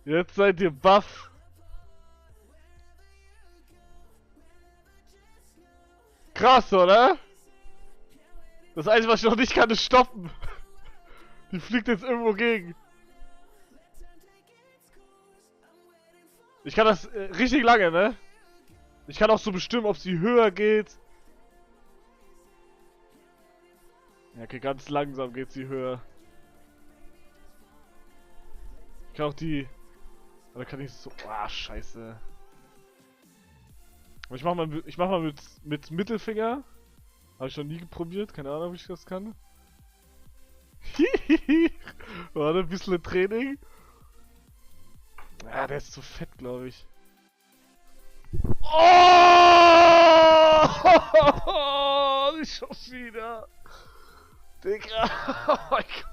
Jetzt seid ihr baff. Krass, oder? Das Einzige, was ich noch nicht kann, ist stoppen. Die fliegt jetzt irgendwo gegen. Ich kann das richtig lange, ne? Ich kann auch so bestimmen, ob sie höher geht. Ja, okay, ganz langsam geht sie höher. Ich kann auch die... Oder kann ich so... Ah, scheiße. Aber ich mach mal mit Mittelfinger. Habe ich noch nie probiert. Keine Ahnung, ob ich das kann. Warte, ein bisschen Training. Ja, der ist zu fett, glaube ich. Oh! Nicht schon wieder. Digga. Oh mein Gott.